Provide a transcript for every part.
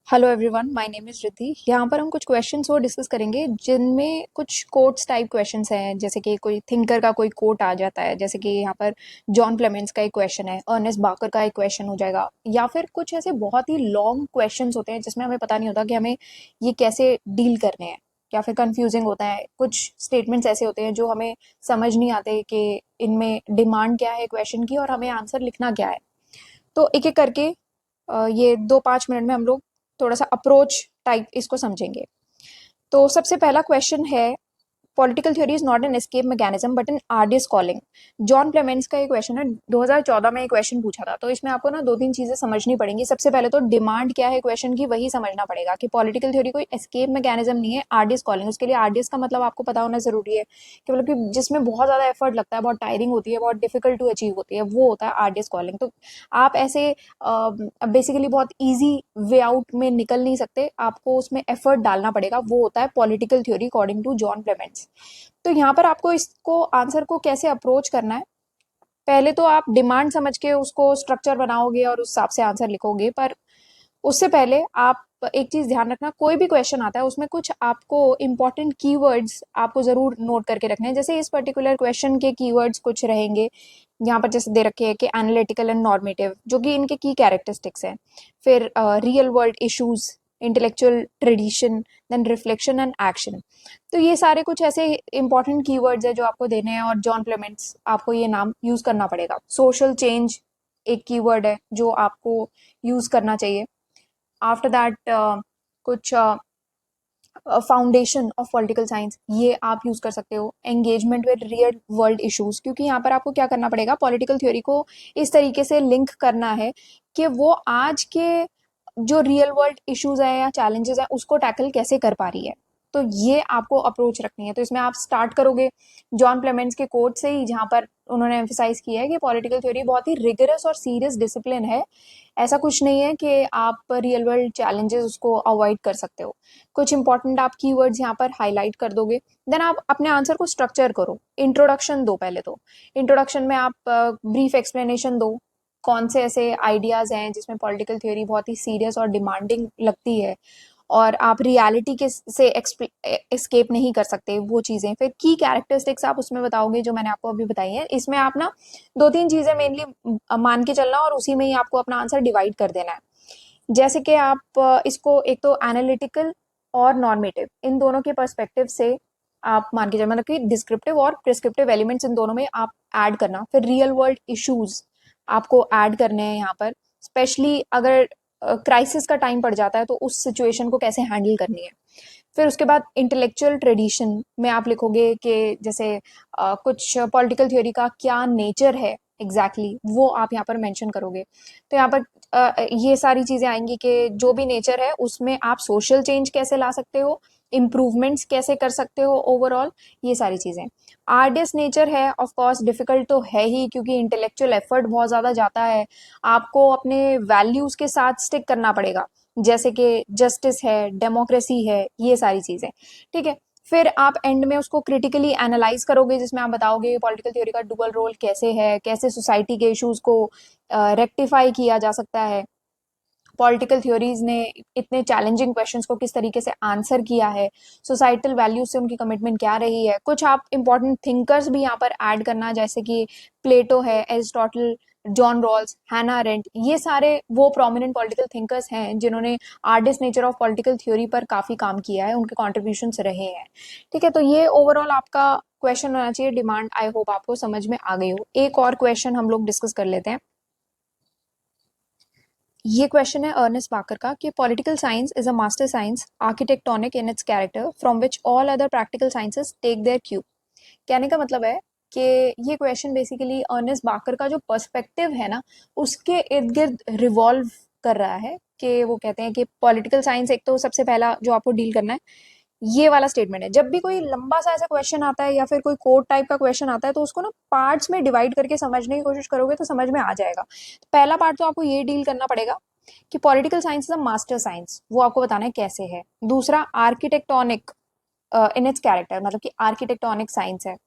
Hello everyone, my name is Riddhi. यहाँ पर हम कुछ क्वेश्चंस वो डिस्कस करेंगे जिनमें कुछ कोट्स टाइप क्वेश्चंस हैं। जैसे कि कोई थिंकर का कोई कोट आ जाता है, जैसे कि यहाँ पर जॉन क्लेमेंस का एक क्वेश्चन है, अर्नेस्ट बाकर का एक क्वेश्चन हो जाएगा, या फिर कुछ ऐसे बहुत ही लॉन्ग क्वेश्चंस होते हैं जिसमें हमें पता नहीं होता कि हमें ये कैसे डील करने हैं, या फिर कंफ्यूजिंग होता है। कुछ स्टेटमेंट्स ऐसे होते हैं जो हमें समझ नहीं आते कि इनमें डिमांड क्या है क्वेश्चन की और हमें आंसर लिखना क्या है। तो एक एक करके ये 2-5 मिनट में हम लोग थोड़ा सा अप्रोच टाइप इसको समझेंगे। तो सबसे पहला क्वेश्चन है, political theory is not an escape mechanism but an arduous calling. John Clemens का ये क्वेश्चन है, 2014 में ये क्वेश्चन पूछा था। तो इसमें आपको ना दो तीन चीजें समझनी पड़ेंगी। सबसे पहले तो डिमांड क्या है क्वेश्चन की, वही समझना पड़ेगा कि पॉलिटिकल थ्योरी कोई एस्केप मैकेनिज्म नहीं है, आर्डियस कॉलिंग। उसके लिए आर्डियस का मतलब आपको पता होना जरूरी है कि मतलब कि जिसमें बहुत ज्यादा एफर्ट लगता है, बहुत टायरिंग होती है, बहुत डिफिकल्ट टू अचीव होती है, वो होता है आर्डियस कॉलिंग। तो आप ऐसे बेसिकली बहुत इजी वे आउट में निकल नहीं सकते, आपको उसमें एफर्ट डालना पड़ेगा। वो होता है political theory according to John Clemens. तो यहाँ पर आपको इसको आंसर को कैसे अप्रोच करना है, पहले तो आप डिमांड समझ के उसको स्ट्रक्चर बनाओगे और उस हिसाब से आंसर लिखोगे। पर उससे पहले आप एक चीज ध्यान रखना, कोई भी क्वेश्चन आता है उसमें कुछ आपको इंपॉर्टेंट कीवर्ड्स आपको जरूर नोट करके रखने हैं। जैसे इस पर्टिकुलर क्वेश्चन के कीवर्ड्स कुछ रहेंगे यहाँ पर, जैसे दे रखे हैं कि एनालिटिकल एंड नॉर्मेटिव, जो कि इनके की कैरेक्टरिस्टिक्स हैं। फिर real world issues, intellectual tradition, then reflection and action. तो ये सारे कुछ ऐसे इंपॉर्टेंट कीवर्ड्स है जो आपको देने हैं, और जॉन क्लेमेंट्स आपको ये नाम यूज करना पड़ेगा। सोशल चेंज एक कीवर्ड है जो आपको यूज करना चाहिए। आफ्टर दैट कुछ फाउंडेशन ऑफ पॉलिटिकल साइंस, ये आप यूज कर सकते हो। Engagement with real world issues, क्योंकि यहाँ पर आपको क्या करना पड़ेगा, पॉलिटिकल थ्योरी को इस तरीके से लिंक करना है कि वो आज के जो रियल वर्ल्ड इश्यूज है या चैलेंजेस है उसको टैकल कैसे कर पा रही है। तो ये आपको अप्रोच रखनी है। तो इसमें आप स्टार्ट करोगे जॉन क्लेमेंट्स के कोट से ही, जहां पर उन्होंने एम्फेसाइज किया है कि पॉलिटिकल थ्योरी बहुत ही रिगरस और सीरियस डिसिप्लिन है। ऐसा कुछ नहीं है कि आप रियल वर्ल्ड चैलेंजेस उसको अवॉइड कर सकते हो। कुछ इंपॉर्टेंट आप कीवर्ड्स यहाँ पर हाईलाइट कर दोगे, देन आप अपने आंसर को स्ट्रक्चर करो। इंट्रोडक्शन दो पहले तो। इंट्रोडक्शन में आप ब्रीफ एक्सप्लेनेशन दो, कौन से ऐसे आइडियाज हैं जिसमें पॉलिटिकल थ्योरी बहुत ही सीरियस और डिमांडिंग लगती है और आप रियलिटी के से एस्केप नहीं कर सकते वो चीजें। फिर की कैरेक्टरिस्टिक्स आप उसमें बताओगे जो मैंने आपको अभी बताई है। इसमें आप ना दो तीन चीजें मेनली मान के चलना और उसी में ही आपको अपना आंसर डिवाइड कर देना है। जैसे कि आप इसको एक तो एनालिटिकल और नॉर्मेटिव, इन दोनों के पर्सपेक्टिव से आप मान के चलो, मतलब कि डिस्क्रिप्टिव और प्रिस्क्रिप्टिव एलिमेंट्स इन दोनों में आप ऐड करना। फिर रियल वर्ल्ड इश्यूज आपको ऐड करने हैं यहाँ पर, स्पेशली अगर क्राइसिस का टाइम पड़ जाता है तो उस सिचुएशन को कैसे हैंडल करनी है। फिर उसके बाद इंटेलेक्चुअल ट्रेडिशन में आप लिखोगे कि जैसे कुछ पॉलिटिकल थ्योरी का क्या नेचर है एग्जैक्टली वो आप यहाँ पर मेंशन करोगे। तो यहाँ पर ये सारी चीजें आएंगी कि जो भी नेचर है उसमें आप सोशल चेंज कैसे ला सकते हो, इम्प्रूवमेंट्स कैसे कर सकते हो ओवरऑल, ये सारी चीजें। आर्डियस नेचर है, ऑफ कोर्स डिफिकल्ट तो है ही, क्योंकि इंटेलेक्चुअल एफर्ट बहुत ज्यादा जाता है। आपको अपने वैल्यूज के साथ स्टिक करना पड़ेगा, जैसे कि जस्टिस है, डेमोक्रेसी है, ये सारी चीजें। ठीक है। फिर आप एंड में उसको क्रिटिकली एनालाइज करोगे, जिसमें आप बताओगे पॉलिटिकल थ्योरी का डुअल रोल कैसे है, कैसे सोसाइटी के इश्यूज को रेक्टिफाई किया जा सकता है, पॉलिटिकल थ्योरीज ने इतने चैलेंजिंग क्वेश्चंस को किस तरीके से आंसर किया है, सोसाइटल वैल्यूज से उनकी कमिटमेंट क्या रही है। कुछ आप इंपॉर्टेंट थिंकर्स भी यहाँ पर ऐड करना, जैसे कि प्लेटो है, एरिस्टोटल, जॉन रॉल्स, हैना अरेंट, ये सारे वो प्रोमिनेंट पॉलिटिकल थिंकर्स हैं जिन्होंने artist nature of political theory पर काफी काम किया है, उनके कॉन्ट्रीब्यूशन रहे हैं। ठीक है। तो ये ओवरऑल आपका क्वेश्चन होना चाहिए। डिमांड आई होप आपको समझ में आ गई हो। एक और क्वेश्चन हम लोग डिस्कस कर लेते हैं। ये क्वेश्चन है अर्नेस्ट बाकर का कि political science is a master science architectonic in its character from which all other practical sciences take their cue. कहने का मतलब है कि ये क्वेश्चन बेसिकली अर्नेस्ट बाकर का जो पर्सपेक्टिव है ना, उसके इर्द गिर्द रिवॉल्व कर रहा है। कि वो कहते हैं कि पॉलिटिकल साइंस, एक तो सबसे पहला जो आपको डील करना है, ये वाला स्टेटमेंट है, जब भी कोई लंबा सा ऐसा क्वेश्चन आता है या फिर कोई कोड टाइप का क्वेश्चन आता है तो उसको ना पार्ट्स में डिवाइड करके समझने की कोशिश करोगे तो समझ में आ जाएगा। तो पहला पार्ट तो आपको ये डील करना पड़ेगा कि political science is a master science, वो आपको बताना है कैसे है। दूसरा, आर्किटेक्टोनिक इन इट्स कैरेक्टर, मतलब कि आर्किटेक्टोनिक साइंस है,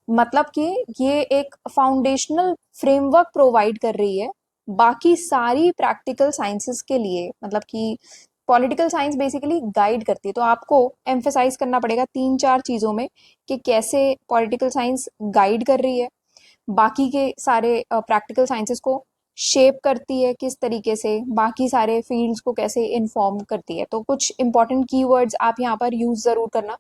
मतलब कि ये एक फाउंडेशनल फ्रेमवर्क प्रोवाइड कर रही है बाकी सारी प्रैक्टिकल साइंसेस के लिए। मतलब कि पॉलिटिकल साइंस बेसिकली गाइड करती है, तो आपको एम्फेसाइज करना पड़ेगा 3-4 चीज़ों में कि कैसे पॉलिटिकल साइंस गाइड कर रही है, बाकी के सारे प्रैक्टिकल साइंसेस को शेप करती है किस तरीके से, बाकी सारे फील्ड्स को कैसे इन्फॉर्म करती है। तो कुछ इंपॉर्टेंट कीवर्ड्स आप यहाँ पर यूज ज़रूर करना,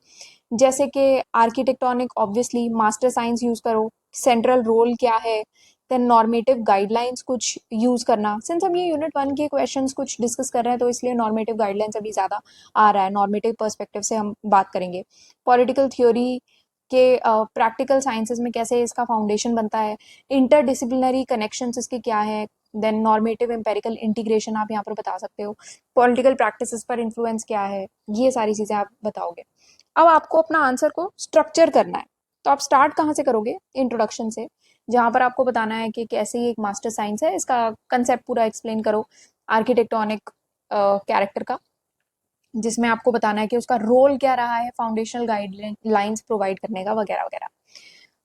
जैसे कि आर्किटेक्टोनिक, ऑब्वियसली मास्टर साइंस यूज करो, सेंट्रल रोल क्या है, देन नॉर्मेटिव गाइडलाइंस कुछ यूज करना। सिंस हम ये यूनिट 1 के क्वेश्चंस कुछ डिस्कस कर रहे हैं तो इसलिए नॉर्मेटिव गाइडलाइंस अभी ज़्यादा आ रहा है, नॉर्मेटिव पर्सपेक्टिव से हम बात करेंगे। पॉलिटिकल थ्योरी के प्रैक्टिकल साइंसेज में कैसे इसका फाउंडेशन बनता है, इंटरडिसिप्लिनरी कनेक्शंस इसके क्या है, देन नॉर्मेटिव एम्पेरिकल इंटीग्रेशन आप यहाँ पर बता सकते हो, पॉलिटिकल प्रैक्टिसेस पर इन्फ्लुएंस क्या है, ये सारी चीज़ें आप बताओगे। अब आपको अपना आंसर को स्ट्रक्चर करना है, तो आप स्टार्ट कहाँ से करोगे? इंट्रोडक्शन से, जहाँ पर आपको बताना है कि कैसे ये एक मास्टर साइंस है, इसका कंसेप्ट पूरा एक्सप्लेन करो आर्किटेक्टोनिक कैरेक्टर का, जिसमें आपको बताना है कि उसका रोल क्या रहा है फाउंडेशनल गाइडलाइंस प्रोवाइड करने का, वगैरह वगैरह।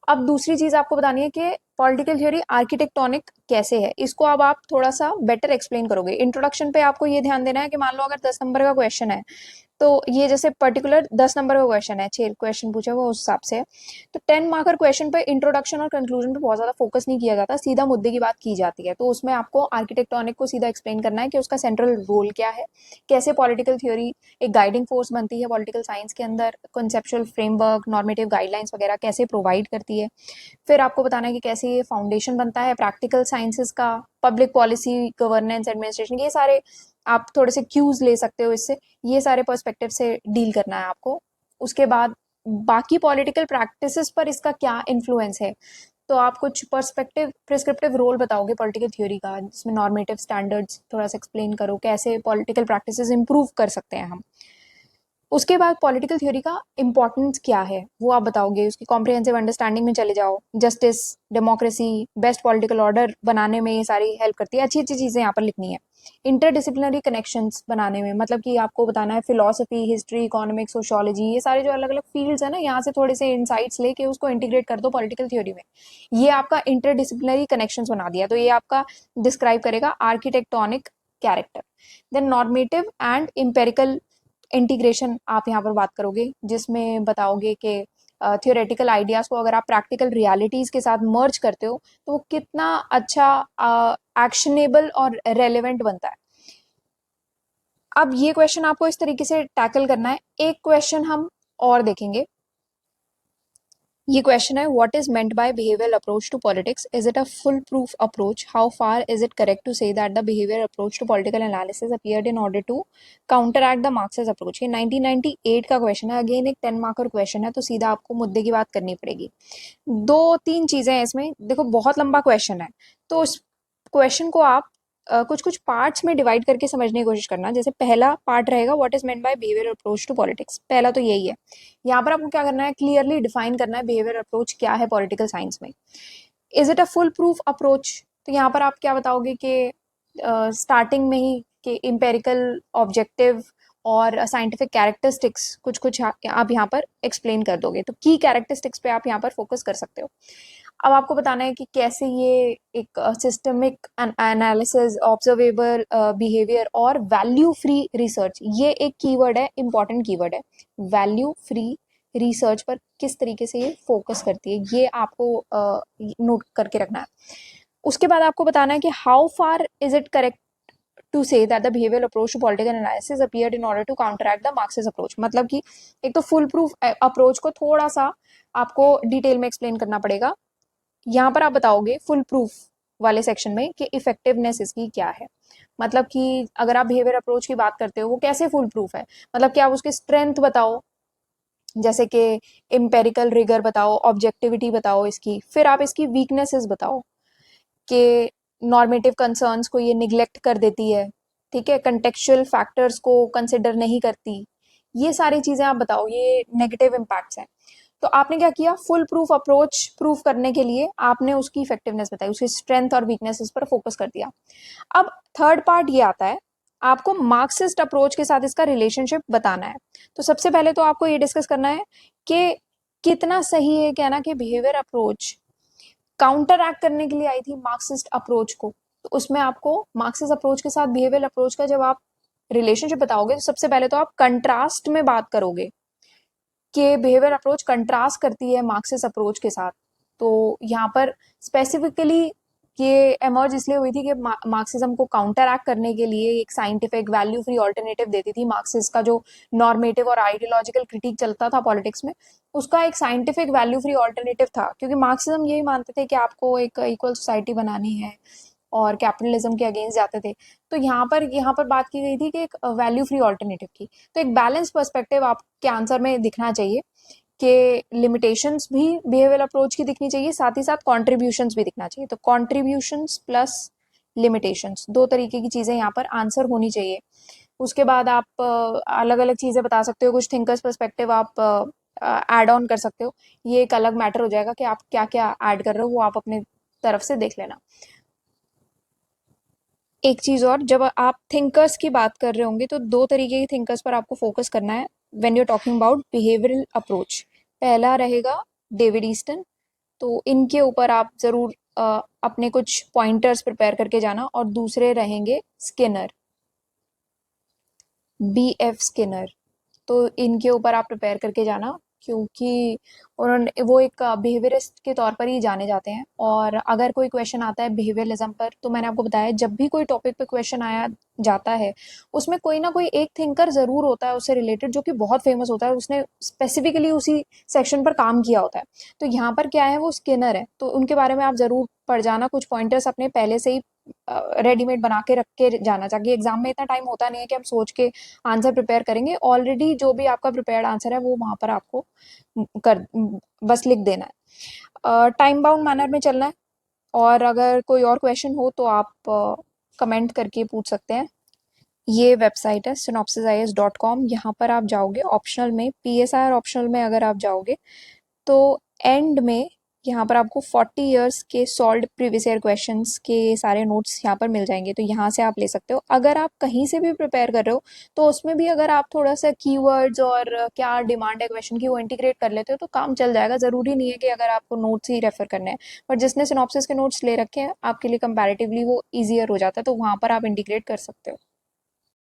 अब दूसरी चीज आपको बतानी है कि पॉलिटिकल थ्योरी आर्किटेक्टोनिक कैसे है, इसको अब आप थोड़ा सा बेटर एक्सप्लेन करोगे। इंट्रोडक्शन पे आपको ये ध्यान देना है कि मान लो अगर 10 नंबर का क्वेश्चन है, तो ये जैसे पर्टिकुलर 10 नंबर का क्वेश्चन है, 6 क्वेश्चन पूछे वो उस हिसाब से है, तो 10 मार्कर क्वेश्चन पे इंट्रोडक्शन और कंक्लूजन पे बहुत ज्यादा फोकस नहीं किया जाता, सीधा मुद्दे की बात की जाती है। तो उसमें आपको आर्किटेक्टोनिक को सीधा एक्सप्लेन करना है कि उसका सेंट्रल रोल क्या है, कैसे पॉलिटिकल थ्योरी एक गाइडिंग फोर्स बनती है पॉलिटिकल साइंस के अंदर, कॉन्सेप्चुअल फ्रेमवर्क, नॉर्मेटिव गाइडलाइंस वगैरह कैसे प्रोवाइड करती है। फिर आपको बताना है कि कैसे ये फाउंडेशन बनता है प्रैक्टिकल साइंसेस का, पब्लिक पॉलिसी, गवर्नेंस, एडमिनिस्ट्रेशन, ये सारे आप थोड़े से क्यूज ले सकते हो इससे, ये सारे पर्सपेक्टिव से डील करना है आपको। उसके बाद बाकी पॉलिटिकल प्रैक्टिसेस पर इसका क्या इन्फ्लुएंस है, तो आप कुछ पर्सपेक्टिव प्रिस्क्रिप्टिव रोल बताओगे पॉलिटिकल थ्योरी का, जिसमें नॉर्मेटिव स्टैंडर्ड्स थोड़ा सा एक्सप्लेन करो, कैसे पॉलिटिकल प्रैक्टिसेस इंप्रूव कर सकते हैं हम। उसके बाद पॉलिटिकल थ्योरी का इंपॉर्टेंस क्या है वो आप बताओगे, उसकी कॉम्प्रिहेंसिव अंडरस्टैंडिंग में चले जाओ, justice, democracy, best political order बनाने में ये सारी हेल्प करती है, अच्छी अच्छी चीजें यहाँ पर लिखनी है। इंटरडिसिप्लिनरी कनेक्शंस बनाने में, मतलब कि आपको बताना है फिलोसफी, हिस्ट्री, इकोनॉमिक्स, सोशियोलॉजी, ये सारे जो अलग अलग फील्ड्स है ना, यहाँ से थोड़े से इनसाइट्स लेके उसको इंटीग्रेट कर दो पॉलिटिकल थ्योरी में। ये आपका इंटरडिसिप्लिनरी कनेक्शंस बना दिया, तो ये आपका डिस्क्राइब करेगा architectonic character. Then normative and empirical integration आप यहाँ पर बात करोगे, जिसमें बताओगे कि थियोरेटिकल आइडियाज को अगर आप प्रैक्टिकल रियलिटीज के साथ मर्ज करते हो तो वो कितना अच्छा एक्शनेबल और रेलेवेंट बनता है। अब ये क्वेश्चन आपको इस तरीके से टैकल करना है। एक क्वेश्चन हम और देखेंगे, ये क्वेश्चन है, what is meant by behavioural approach to politics, is it a full proof approach, how far is it correct to say that the behaviour approach to political analysis appeared in order to counteract the Marxist approach. ये 1998 का question है, again एक 10 marker question है, तो सीधा आपको मुद्दे की बात करनी पड़ेगी। 2-3 चीजें हैं इसमें, देखो बहुत लंबा क्वेश्चन है, तो उस क्वेश्चन को आप कुछ कुछ पार्ट्स में डिवाइड करके समझने की कोशिश करना। जैसे पहला पार्ट रहेगा what is meant by behaviour approach to politics, पहला तो यही है। यहाँ पर आपको क्या करना है, क्लियरली डिफाइन करना है बिहेवियर अप्रोच क्या है पॉलिटिकल साइंस में। Is it a full proof approach, तो यहाँ पर आप क्या बताओगे कि स्टार्टिंग में ही कि इम्पेरिकल, ऑब्जेक्टिव और साइंटिफिक कैरेक्टरिस्टिक्स कुछ कुछ आप यहाँ पर एक्सप्लेन कर दोगे, तो की कैरेक्टरिस्टिक्स पे आप यहाँ पर फोकस कर सकते हो। अब आपको बताना है कि कैसे ये एक सिस्टमिक एनालिसिस, ऑब्जर्वेबल बिहेवियर और वैल्यू फ्री रिसर्च, ये एक कीवर्ड है, इंपॉर्टेंट कीवर्ड है, वैल्यू फ्री रिसर्च पर किस तरीके से ये फोकस करती है, ये आपको नोट करके रखना है। उसके बाद आपको बताना है कि how far is it correct to say that the behaviour approach to political analysis appeared in order to counteract the Marxist approach, मतलब कि एक तो फुल प्रूफ अप्रोच को थोड़ा सा आपको डिटेल में एक्सप्लेन करना पड़ेगा। यहाँ पर आप बताओगे फुल प्रूफ वाले सेक्शन में कि इफेक्टिवनेस इसकी क्या है, मतलब कि अगर आप बिहेवियर अप्रोच की बात करते हो वो कैसे फुल प्रूफ है, मतलब कि आप उसकी स्ट्रेंथ बताओ, जैसे कि एम्पेरिकल रिगर बताओ, ऑब्जेक्टिविटी बताओ इसकी, फिर आप इसकी वीकनेसेस बताओ कि नॉर्मेटिव कंसर्न्स को ये निग्लेक्ट कर देती है, ठीक है, कंटेक्चुअल फैक्टर्स को कंसिडर नहीं करती, ये सारी चीजें आप बताओ, ये नेगेटिव इम्पैक्ट्स हैं। तो आपने क्या किया, फुल प्रूफ अप्रोच प्रूफ करने के लिए आपने उसकी इफेक्टिवनेस बताई, उसकी स्ट्रेंथ और वीकनेसेस पर फोकस कर दिया। अब थर्ड पार्ट ये आता है, आपको मार्क्सिस्ट अप्रोच के साथ इसका रिलेशनशिप बताना है। तो सबसे पहले तो आपको ये डिस्कस करना है कि कितना सही है कहना कि बिहेवियर अप्रोच काउंटर एक्ट करने के लिए आई थी मार्क्सिस्ट अप्रोच को। तो उसमें आपको मार्क्सिस्ट अप्रोच के साथ बिहेवियर अप्रोच का जब आप रिलेशनशिप बताओगे तो सबसे पहले तो आप कंट्रास्ट में बात करोगे कि बिहेवियर अप्रोच कंट्रास्ट करती है मार्क्सिस्ट अप्रोच के साथ। तो यहाँ पर स्पेसिफिकली ये एमर्ज इसलिए हुई थी कि मार्क्सिज्म को काउंटर एक्ट करने के लिए एक साइंटिफिक वैल्यू फ्री ऑल्टरनेटिव देती थी। मार्क्सिस्ट का जो नॉर्मेटिव और आइडियोलॉजिकल क्रिटिक चलता था पॉलिटिक्स में, उसका एक साइंटिफिक वैल्यू फ्री ऑल्टरनेटिव था, क्योंकि मार्क्सिज्म यही मानते थे कि आपको एक इक्वल सोसाइटी बनानी है और कैपिटलिज्म के अगेंस्ट जाते थे। तो यहाँ पर बात की गई थी कि एक वैल्यू फ्री ऑल्टरनेटिव की। तो एक बैलेंस पर्सपेक्टिव आपके आंसर में दिखना चाहिए कि लिमिटेशंस भी बिहेवियर अप्रोच की दिखनी चाहिए, साथ ही साथ कॉन्ट्रीब्यूशंस भी दिखना चाहिए। तो कॉन्ट्रीब्यूशंस प्लस लिमिटेशंस, दो तरीके की चीजें यहाँ पर आंसर होनी चाहिए। उसके बाद आप अलग अलग चीजें बता सकते हो, कुछ थिंकर्स पर्सपेक्टिव आप ऐड ऑन कर सकते हो। ये एक अलग मैटर हो जाएगा कि आप क्या क्या ऐड कर रहे हो, वो आप अपने तरफ से देख लेना। एक चीज और, जब आप थिंकर्स की बात कर रहे होंगे तो दो तरीके के थिंकर्स पर आपको फोकस करना है when you talking about behavioural approach. पहला रहेगा डेविड ईस्टन। तो इनके ऊपर आप जरूर अपने कुछ पॉइंटर्स प्रिपेयर करके जाना। और दूसरे रहेंगे स्किनर, B.F. स्किनर। तो इनके ऊपर आप प्रिपेयर करके जाना, क्योंकि उन्होंने वो एक बिहेवियरिस्ट के तौर पर ही जाने जाते हैं। और अगर कोई क्वेश्चन आता है बिहेवियरलिज्म पर, तो मैंने आपको बताया जब भी कोई टॉपिक पे क्वेश्चन आया जाता है, उसमें कोई ना कोई एक थिंकर जरूर होता है उससे रिलेटेड जो कि बहुत फेमस होता है, उसने स्पेसिफिकली उसी सेक्शन पर काम किया होता है। तो यहाँ पर क्या है, वो स्किनर है। तो उनके बारे में आप जरूर पढ़ जाना, कुछ पॉइंटर्स अपने पहले से ही रेडीमेड बना के रख के जाना, ताकि एग्जाम में इतना टाइम होता नहीं है कि हम सोच के आंसर प्रिपेयर करेंगे। ऑलरेडी जो भी आपका प्रिपेयर्ड आंसर है वो वहां पर आपको कर बस लिख देना है। टाइम बाउंड मैनर में चलना है। और अगर कोई और क्वेश्चन हो तो आप कमेंट करके पूछ सकते हैं। ये वेबसाइट है synopsisis.com। यहाँ पर आप जाओगे ऑप्शनल में, PSIR ऑप्शनल में अगर आप जाओगे तो एंड में यहाँ पर आपको 40 इयर्स के सॉल्व्ड प्रीवियस ईयर क्वेश्चंस के सारे नोट्स यहाँ पर मिल जाएंगे। तो यहाँ से आप ले सकते हो। अगर आप कहीं से भी प्रिपेयर कर रहे हो तो उसमें भी अगर आप थोड़ा सा कीवर्ड्स और क्या डिमांड है क्वेश्चन की वो इंटीग्रेट कर लेते हो तो काम चल जाएगा। ज़रूरी नहीं है कि अगर आपको नोट्स ही रेफर करने हैं, बट जिसने सिनॉप्सिस के नोट्स ले रखे हैं आपके लिए कंपैरेटिवली वो ईजियर हो जाता है, तो वहाँ पर आप इंटीग्रेट कर सकते हो।